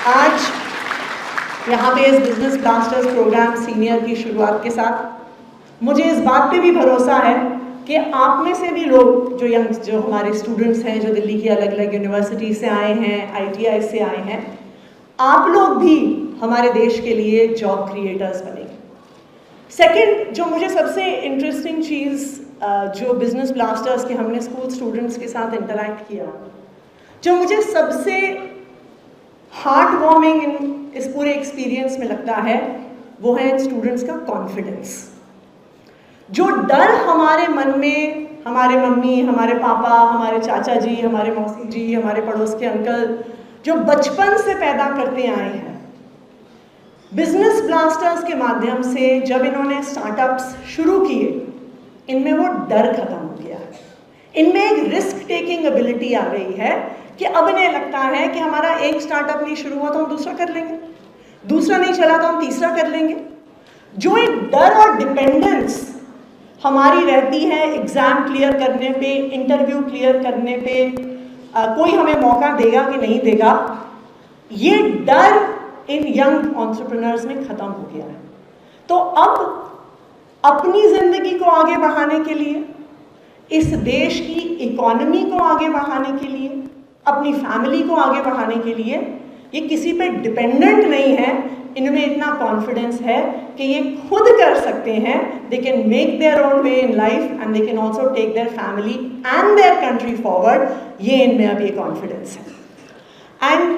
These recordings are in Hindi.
आज यहाँ पे इस बिजनेस ब्लास्टर्स प्रोग्राम सीनियर की शुरुआत के साथ मुझे इस बात पे भी भरोसा है कि आप में से भी लोग जो हमारे स्टूडेंट्स हैं, जो दिल्ली की अलग अलग यूनिवर्सिटी से आए हैं, ITI से आए हैं, आप लोग भी हमारे देश के लिए जॉब क्रिएटर्स बनेंगे। सेकंड, जो मुझे सबसे इंटरेस्टिंग चीज़ जो बिजनेस ब्लास्टर्स के हमने स्कूल स्टूडेंट्स के साथ इंटरैक्ट किया, जो मुझे सबसे हार्ट वार्मिंग इस पूरे एक्सपीरियंस में लगता है, वो है स्टूडेंट्स का कॉन्फिडेंस। जो डर हमारे मन में हमारे मम्मी, हमारे पापा, हमारे चाचा जी, हमारे मौसी जी, हमारे पड़ोस के अंकल जो बचपन से पैदा करते आए हैं, बिजनेस ब्लास्टर्स के माध्यम से जब इन्होंने स्टार्टअप्स शुरू किए, इनमें वो डर खत्म हो गया है। इनमें एक रिस्क टेकिंग एबिलिटी आ गई है कि अब इन्हें लगता है कि हमारा एक स्टार्टअप नहीं शुरू हुआ तो हम दूसरा कर लेंगे, दूसरा नहीं चला तो हम तीसरा कर लेंगे। जो एक डर और डिपेंडेंस हमारी रहती है एग्जाम क्लियर करने पे, इंटरव्यू क्लियर करने पे, कोई हमें मौका देगा कि नहीं देगा, ये डर इन यंग एंटरप्रेन्योर्स में खत्म हो गया है। तो अब अपनी जिंदगी को आगे बढ़ाने के लिए, इस देश की इकोनॉमी को आगे बढ़ाने के लिए, अपनी फैमिली को आगे बढ़ाने के लिए ये किसी पे डिपेंडेंट नहीं है। इनमें इतना कॉन्फिडेंस है कि ये खुद कर सकते हैं। They can make their own way in life and they can also take their family and their country forward. ये इनमें अब ये कॉन्फिडेंस है। एंड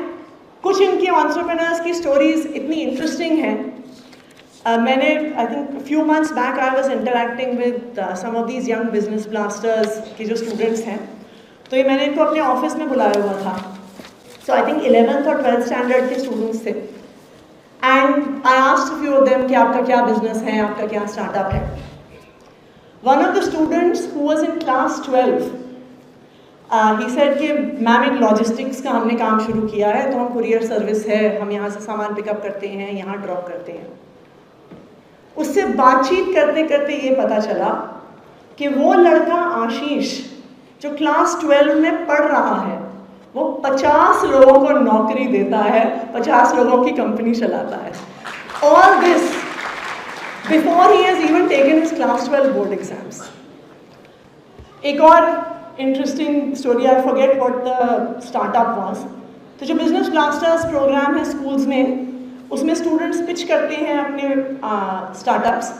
कुछ इनके एंटरप्रेन्योर्स की स्टोरीज इतनी इंटरेस्टिंग हैं। मैंने I think few months back I was interacting with some of these young business blasters के जो स्टूडेंट्स हैं, तो ये मैंने इनको अपने ऑफिस में बुलाया हुआ था। सो आई थिंक 11th और 12th स्टैंडर्ड के स्टूडेंट्स थे and I asked few of them कि आपका क्या बिजनेस है, आपका क्या स्टार्टअप है। One of the students who was in class 12 he said कि मैम एक लॉजिस्टिक्स का हमने काम शुरू किया है, तो हम कुरियर सर्विस है, हम यहाँ से सामान पिकअप करते हैं, यहाँ ड्रॉप करते हैं। उससे बातचीत करते करते ये पता चला कि वो लड़का आशीष जो क्लास 12 में पढ़ रहा है, वो 50 लोगों को नौकरी देता है, 50 लोगों की कंपनी चलाता है। All this before he has even taken his class 12 board exams. एक और interesting story, I forget what the startup was. तो जो बिजनेस ब्लास्टर्स प्रोग्राम है स्कूल्स में, उसमें स्टूडेंट्स पिच करते हैं अपने startups.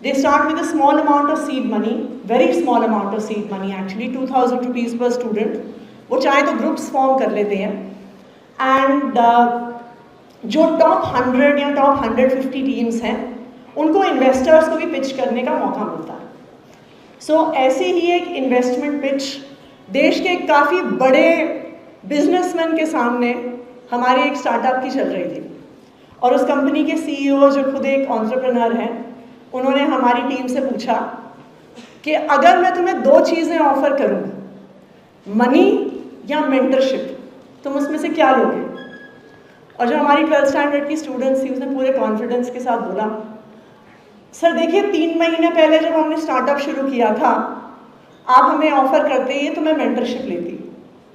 They start with a small amount of seed money, very small amount of seed money actually, 2000 rupees per student. वो चाहे तो ग्रुप्स फॉर्म कर लेते हैं एंड जो टॉप 100 या टॉप 150 टीम्स हैं, उनको इन्वेस्टर्स को भी पिच करने का मौका मिलता है। सो ऐसे ही एक इन्वेस्टमेंट पिच देश के काफ़ी बड़े बिजनेसमैन के सामने हमारे एक स्टार्टअप की चल रही थी, और उस कंपनी के CEO जो खुद एक एंटरप्रेन्योर हैं, उन्होंने हमारी टीम से पूछा कि अगर मैं तुम्हें 2 चीज़ें ऑफर करूं, मनी या मेंटरशिप, तुम उसमें से क्या लोगे? और जो हमारी 12th स्टैंडर्ड की स्टूडेंट्स थी, उसने पूरे कॉन्फिडेंस के साथ बोला, सर देखिए 3 महीने पहले जब हमने स्टार्टअप शुरू किया था, आप हमें ऑफर करते ये तो मैं मेंटरशिप लेती।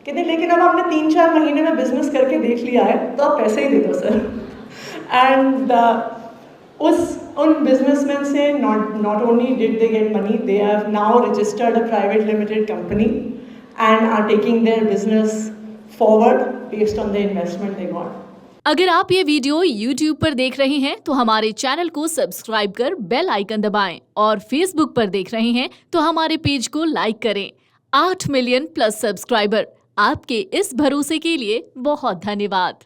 कहते लेकिन अब हमने 3-4 महीने में बिजनेस करके देख लिया है, तो आप पैसे ही दे दो सर। एंड उन बिजनेसमैन से not only did they get money, they have now registered a private limited company and are taking their business forward based on the investment they got. अगर आप ये वीडियो YouTube पर देख रहे हैं तो हमारे चैनल को सब्सक्राइब कर बेल आइकन दबाएं, और Facebook पर देख रहे हैं तो हमारे पेज को लाइक करें। 8 मिलियन प्लस सब्सक्राइबर, आपके इस भरोसे के लिए बहुत धन्यवाद।